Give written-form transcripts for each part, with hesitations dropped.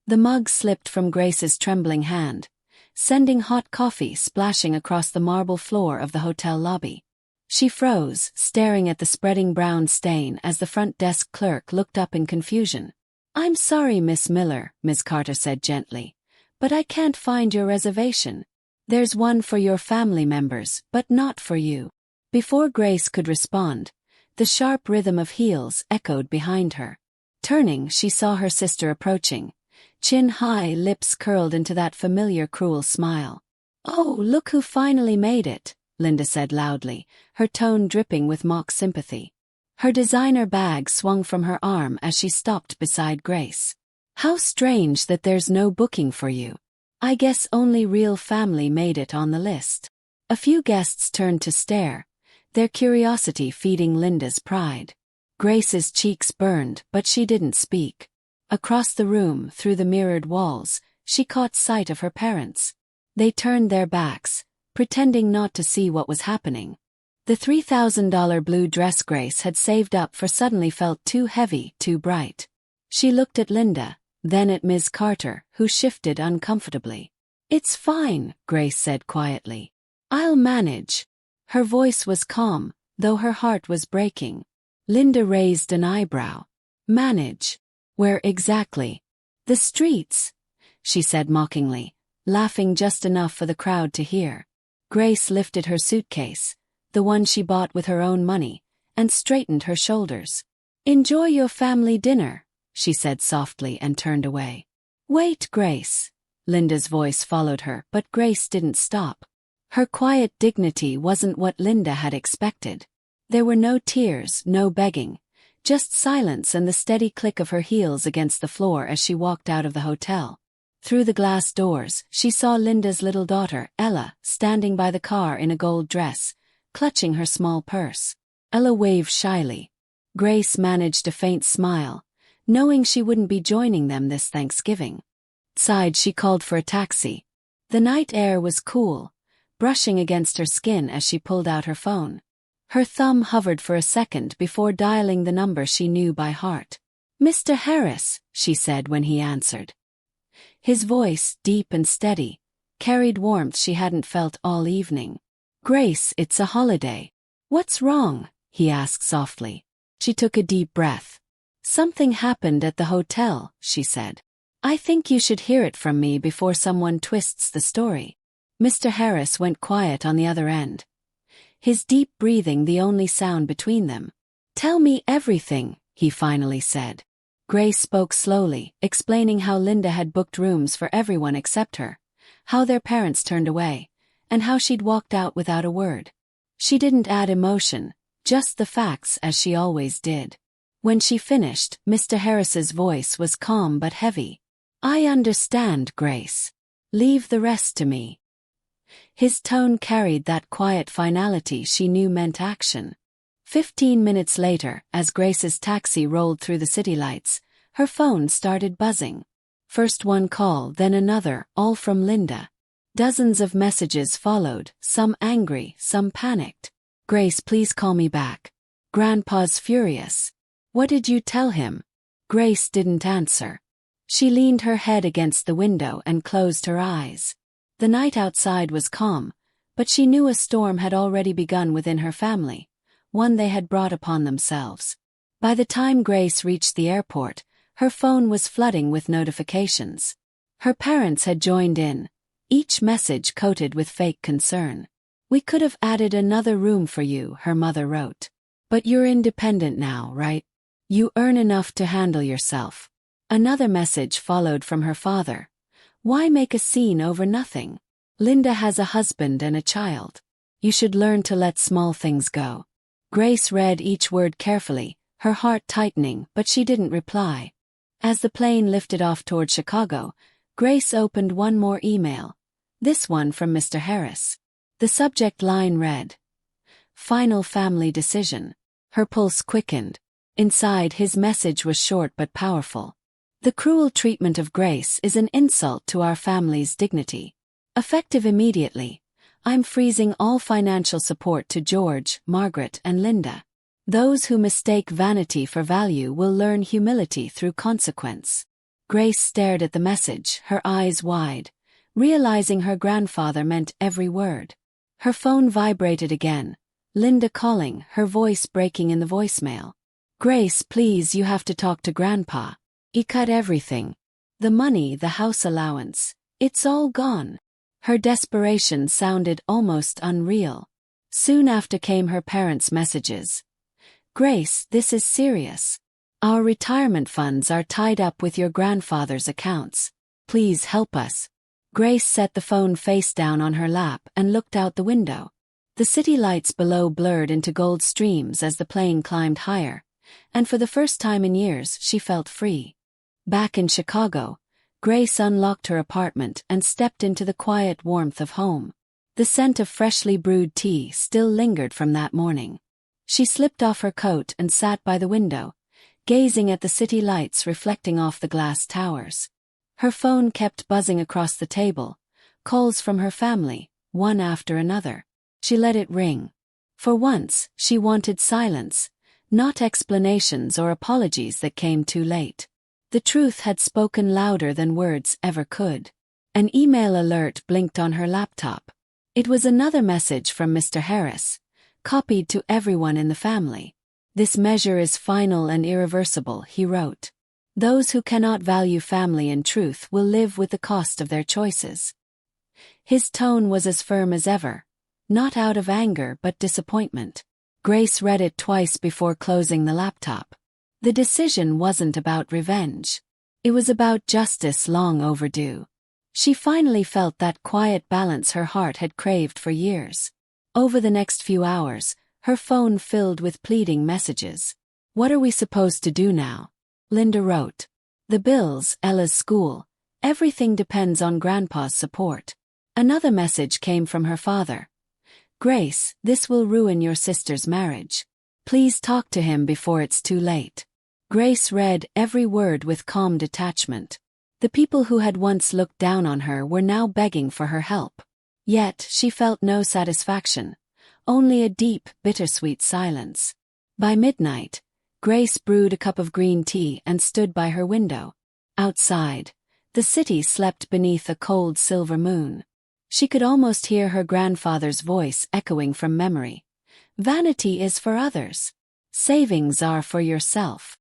The mug slipped from Grace's trembling hand, sending hot coffee splashing across the marble floor of the hotel lobby. She froze, staring at the spreading brown stain as the front desk clerk looked up in confusion. "I'm sorry, Miss Miller," Ms. Carter said gently, "but I can't find your reservation. There's one for your family members, but not for you." Before Grace could respond, the sharp rhythm of heels echoed behind her. Turning, she saw her sister approaching, chin high, lips curled into that familiar cruel smile. "Oh, look who finally made it," Linda said loudly, her tone dripping with mock sympathy. Her designer bag swung from her arm as she stopped beside Grace. "How strange that there's no booking for you. I guess only real family made it on the list." A few guests turned to stare, their curiosity feeding Linda's pride. Grace's cheeks burned, but she didn't speak. Across the room, through the mirrored walls, she caught sight of her parents. They turned their backs, pretending not to see what was happening. The $3,000 blue dress Grace had saved up for suddenly felt too heavy, too bright. She looked at Linda, then at Ms. Carter, who shifted uncomfortably. "It's fine," Grace said quietly. "I'll manage." Her voice was calm, though her heart was breaking. Linda raised an eyebrow. "Manage? Where exactly?" "The streets," she said mockingly, laughing just enough for the crowd to hear. Grace lifted her suitcase, the one she bought with her own money, and straightened her shoulders. "Enjoy your family dinner," she said softly and turned away. "Wait, Grace." Linda's voice followed her, but Grace didn't stop. Her quiet dignity wasn't what Linda had expected. There were no tears, no begging, just silence and the steady click of her heels against the floor as she walked out of the hotel. Through the glass doors, she saw Linda's little daughter, Ella, standing by the car in a gold dress, clutching her small purse. Ella waved shyly. Grace managed a faint smile, knowing she wouldn't be joining them this Thanksgiving. Outside, she called for a taxi. The night air was cool, brushing against her skin as she pulled out her phone. Her thumb hovered for a second before dialing the number she knew by heart. "Mr. Harris," she said when he answered. His voice, deep and steady, carried warmth she hadn't felt all evening. "Grace, it's a holiday." "What's wrong?" he asked softly. She took a deep breath. "Something happened at the hotel," she said. "I think you should hear it from me before someone twists the story." Mr. Harris went quiet on the other end, his deep breathing the only sound between them. "Tell me everything," he finally said. Grace spoke slowly, explaining how Linda had booked rooms for everyone except her, how their parents turned away, and how she'd walked out without a word. She didn't add emotion, just the facts as she always did. When she finished, Mr. Harris's voice was calm but heavy. "I understand, Grace. Leave the rest to me." His tone carried that quiet finality she knew meant action. 15 minutes later, as Grace's taxi rolled through the city lights, her phone started buzzing. First one call, then another, all from Linda. Dozens of messages followed, some angry, some panicked. "Grace, please call me back. Grandpa's furious." "What did you tell him?" Grace didn't answer. She leaned her head against the window and closed her eyes. The night outside was calm, but she knew a storm had already begun within her family, one they had brought upon themselves. By the time Grace reached the airport, her phone was flooding with notifications. Her parents had joined in, each message coated with fake concern. "We could have added another room for you," her mother wrote. "But you're independent now, right? You earn enough to handle yourself." Another message followed from her father. "Why make a scene over nothing? Linda has a husband and a child. You should learn to let small things go." Grace read each word carefully, her heart tightening, but she didn't reply. As the plane lifted off toward Chicago, Grace opened one more email, this one from Mr. Harris. The subject line read, "Final family decision." Her pulse quickened. Inside, his message was short but powerful. "The cruel treatment of Grace is an insult to our family's dignity. Effective immediately, I'm freezing all financial support to George, Margaret, and Linda. Those who mistake vanity for value will learn humility through consequence." Grace stared at the message, her eyes wide, realizing her grandfather meant every word. Her phone vibrated again. Linda calling, her voice breaking in the voicemail. "Grace, please, you have to talk to Grandpa. He cut everything. The money, the house allowance. It's all gone." Her desperation sounded almost unreal. Soon after came her parents' messages. "Grace, this is serious. Our retirement funds are tied up with your grandfather's accounts. Please help us." Grace set the phone face down on her lap and looked out the window. The city lights below blurred into gold streams as the plane climbed higher, and for the first time in years she felt free. Back in Chicago, Grace unlocked her apartment and stepped into the quiet warmth of home. The scent of freshly brewed tea still lingered from that morning. She slipped off her coat and sat by the window, gazing at the city lights reflecting off the glass towers. Her phone kept buzzing across the table, calls from her family, one after another. She let it ring. For once, she wanted silence, not explanations or apologies that came too late. The truth had spoken louder than words ever could. An email alert blinked on her laptop. It was another message from Mr. Harris, copied to everyone in the family. "This measure is final and irreversible," he wrote. "Those who cannot value family and truth will live with the cost of their choices." His tone was as firm as ever, not out of anger but disappointment. Grace read it twice before closing the laptop. The decision wasn't about revenge. It was about justice long overdue. She finally felt that quiet balance her heart had craved for years. Over the next few hours, her phone filled with pleading messages. "What are we supposed to do now?" Linda wrote. "The bills, Ella's school, everything depends on Grandpa's support." Another message came from her father. "Grace, this will ruin your sister's marriage. Please talk to him before it's too late." Grace read every word with calm detachment. The people who had once looked down on her were now begging for her help. Yet she felt no satisfaction, only a deep, bittersweet silence. By midnight, Grace brewed a cup of green tea and stood by her window. Outside, the city slept beneath a cold silver moon. She could almost hear her grandfather's voice echoing from memory. "Vanity is for others. Savings are for yourself."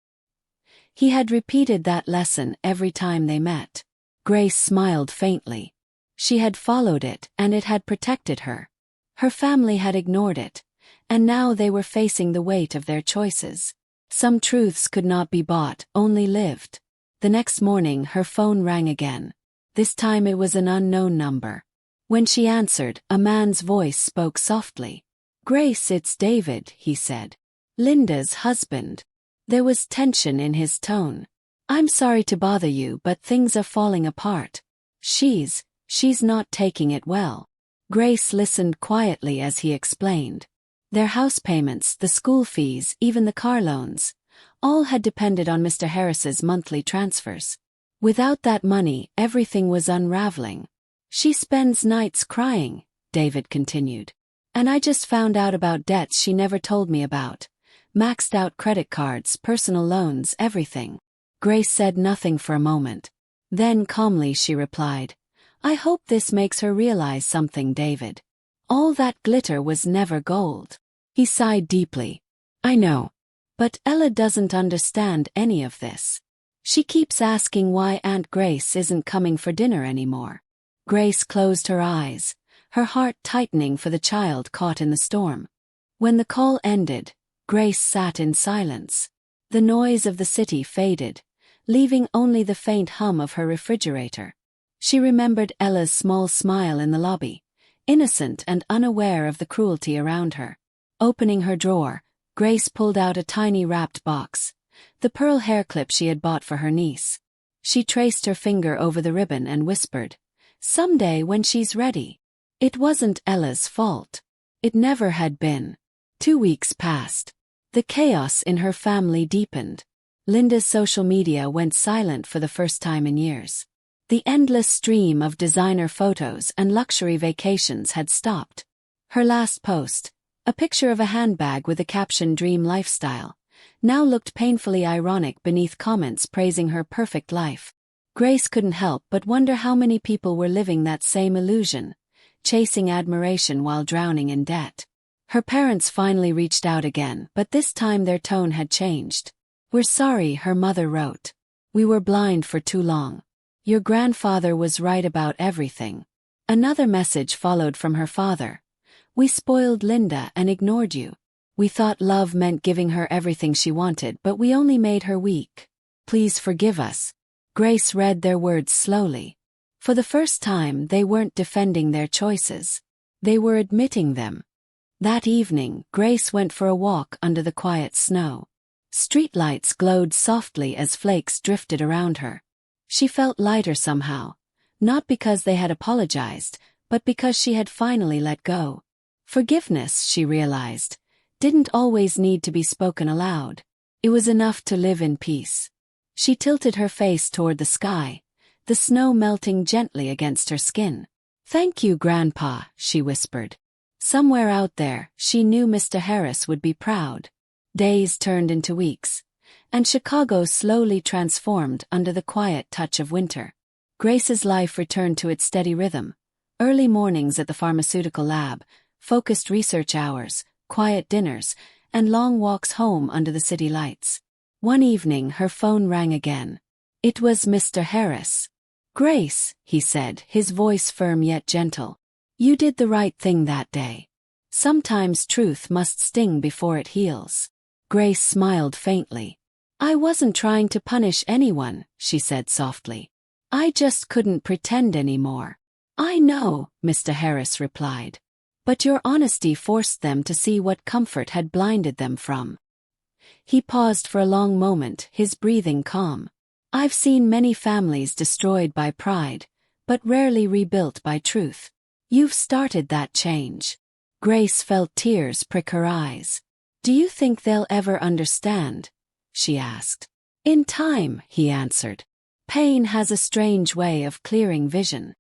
He had repeated that lesson every time they met. Grace smiled faintly. She had followed it, and it had protected her. Her family had ignored it, and now they were facing the weight of their choices. Some truths could not be bought, only lived. The next morning her phone rang again. This time it was an unknown number. When she answered, a man's voice spoke softly. "Grace, it's David," he said. "Linda's husband." There was tension in his tone. "I'm sorry to bother you, but things are falling apart. She's not taking it well." Grace listened quietly as he explained. Their house payments, the school fees, even the car loans, all had depended on Mr. Harris's monthly transfers. Without that money, everything was unraveling. "She spends nights crying," David continued. "And I just found out about debts she never told me about. Maxed out credit cards, personal loans, everything." Grace said nothing for a moment. Then calmly she replied, "I hope this makes her realize something, David. All that glitter was never gold." He sighed deeply. "I know. But Ella doesn't understand any of this. She keeps asking why Aunt Grace isn't coming for dinner anymore." Grace closed her eyes, her heart tightening for the child caught in the storm. When the call ended, Grace sat in silence. The noise of the city faded, leaving only the faint hum of her refrigerator. She remembered Ella's small smile in the lobby, innocent and unaware of the cruelty around her. Opening her drawer, Grace pulled out a tiny wrapped box, the pearl hair clip she had bought for her niece. She traced her finger over the ribbon and whispered, "Someday when she's ready." It wasn't Ella's fault. It never had been. 2 weeks passed. The chaos in her family deepened. Linda's social media went silent for the first time in years. The endless stream of designer photos and luxury vacations had stopped. Her last post, a picture of a handbag with the caption "Dream Lifestyle," now looked painfully ironic beneath comments praising her perfect life. Grace couldn't help but wonder how many people were living that same illusion, chasing admiration while drowning in debt. Her parents finally reached out again, but this time their tone had changed. "We're sorry," her mother wrote. "We were blind for too long. Your grandfather was right about everything." Another message followed from her father. "We spoiled Linda and ignored you. We thought love meant giving her everything she wanted, but we only made her weak. Please forgive us." Grace read their words slowly. For the first time, they weren't defending their choices. They were admitting them. That evening, Grace went for a walk under the quiet snow. Streetlights glowed softly as flakes drifted around her. She felt lighter somehow, not because they had apologized, but because she had finally let go. Forgiveness, she realized, didn't always need to be spoken aloud. It was enough to live in peace. She tilted her face toward the sky, the snow melting gently against her skin. "Thank you, Grandpa," she whispered. Somewhere out there, she knew Mr. Harris would be proud. Days turned into weeks, and Chicago slowly transformed under the quiet touch of winter. Grace's life returned to its steady rhythm. Early mornings at the pharmaceutical lab, focused research hours, quiet dinners, and long walks home under the city lights. One evening her phone rang again. It was Mr. Harris. "Grace," he said, his voice firm yet gentle. "You did the right thing that day. Sometimes truth must sting before it heals." Grace smiled faintly. "I wasn't trying to punish anyone," she said softly. "I just couldn't pretend anymore." "I know," Mr. Harris replied. "But your honesty forced them to see what comfort had blinded them from." He paused for a long moment, his breathing calm. "I've seen many families destroyed by pride, but rarely rebuilt by truth. You've started that change." Grace felt tears prick her eyes. "Do you think they'll ever understand?" she asked. "In time," he answered. "Pain has a strange way of clearing vision."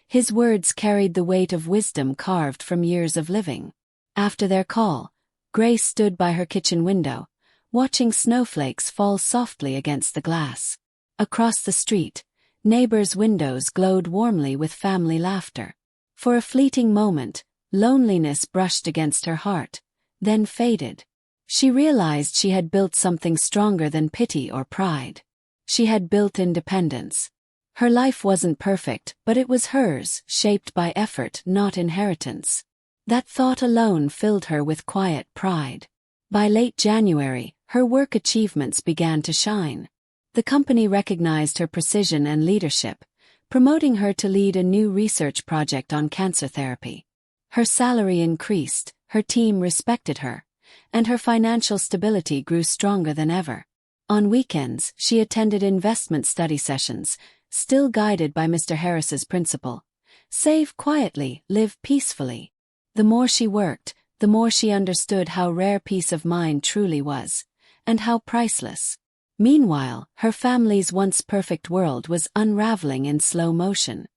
His words carried the weight of wisdom carved from years of living. After their call, Grace stood by her kitchen window, watching snowflakes fall softly against the glass. Across the street, neighbors' windows glowed warmly with family laughter. For a fleeting moment, loneliness brushed against her heart, then faded. She realized she had built something stronger than pity or pride. She had built independence. Her life wasn't perfect, but it was hers, shaped by effort, not inheritance. That thought alone filled her with quiet pride. By late January, her work achievements began to shine. The company recognized her precision and leadership, promoting her to lead a new research project on cancer therapy. Her salary increased, her team respected her, and her financial stability grew stronger than ever. On weekends, she attended investment study sessions, still guided by Mr. Harris's principle: save quietly, live peacefully. The more she worked, the more she understood how rare peace of mind truly was, and how priceless. Meanwhile, her family's once perfect world was unraveling in slow motion.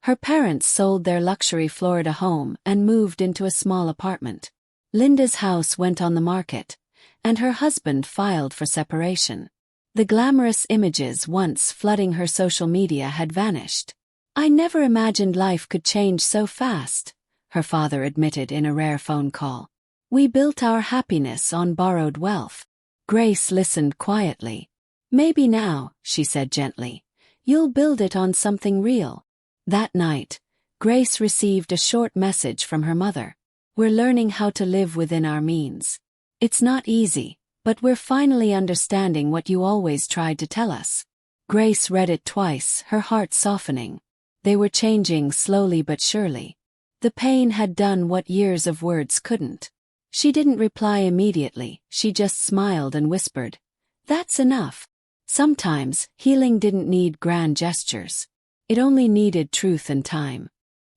Her parents sold their luxury Florida home and moved into a small apartment. Linda's house went on the market, and her husband filed for separation. The glamorous images once flooding her social media had vanished. "I never imagined life could change so fast," her father admitted in a rare phone call. "We built our happiness on borrowed wealth." Grace listened quietly. "Maybe now," she said gently, "you'll build it on something real." That night, Grace received a short message from her mother. "We're learning how to live within our means. It's not easy, but we're finally understanding what you always tried to tell us." Grace read it twice, her heart softening. They were changing slowly but surely. The pain had done what years of words couldn't. She didn't reply immediately, she just smiled and whispered, "That's enough." Sometimes, healing didn't need grand gestures. It only needed truth and time.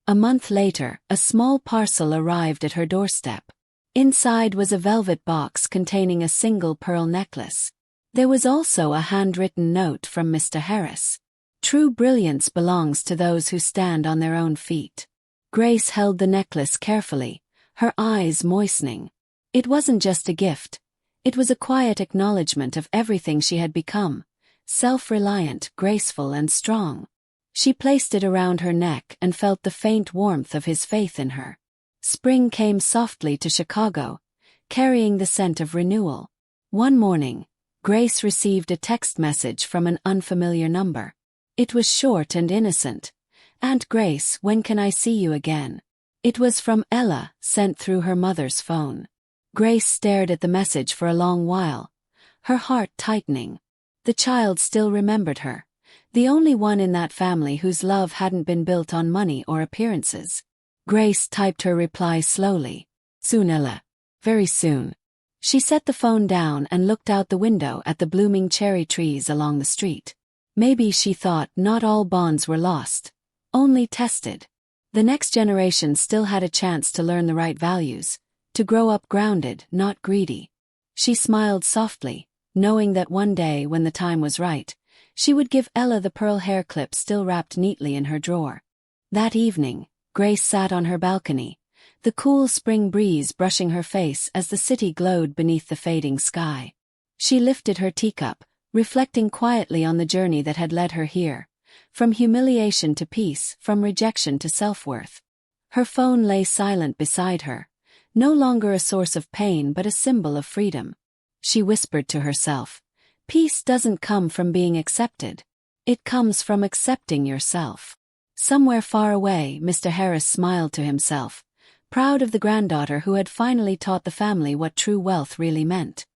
A month later, a small parcel arrived at her doorstep. Inside was a velvet box containing a single pearl necklace. There was also a handwritten note from Mr. Harris. "True brilliance belongs to those who stand on their own feet." Grace held the necklace carefully, her eyes moistening. It wasn't just a gift. It was a quiet acknowledgement of everything she had become, self-reliant, graceful and strong. She placed it around her neck and felt the faint warmth of his faith in her. Spring came softly to Chicago, carrying the scent of renewal. One morning, Grace received a text message from an unfamiliar number. It was short and innocent. "Aunt Grace, when can I see you again?" It was from Ella, sent through her mother's phone. Grace stared at the message for a long while, her heart tightening. The child still remembered her, the only one in that family whose love hadn't been built on money or appearances. Grace typed her reply slowly. "Soon, Ella. Very soon." She set the phone down and looked out the window at the blooming cherry trees along the street. Maybe, she thought, not all bonds were lost, only tested. The next generation still had a chance to learn the right values, to grow up grounded, not greedy. She smiled softly, knowing that one day, when the time was right, she would give Ella the pearl hair clip still wrapped neatly in her drawer. That evening, Grace sat on her balcony, the cool spring breeze brushing her face as the city glowed beneath the fading sky. She lifted her teacup, reflecting quietly on the journey that had led her here, from humiliation to peace, from rejection to self-worth. Her phone lay silent beside her, no longer a source of pain but a symbol of freedom. She whispered to herself, "Peace doesn't come from being accepted. It comes from accepting yourself." Somewhere far away, Mr. Harris smiled to himself, proud of the granddaughter who had finally taught the family what true wealth really meant.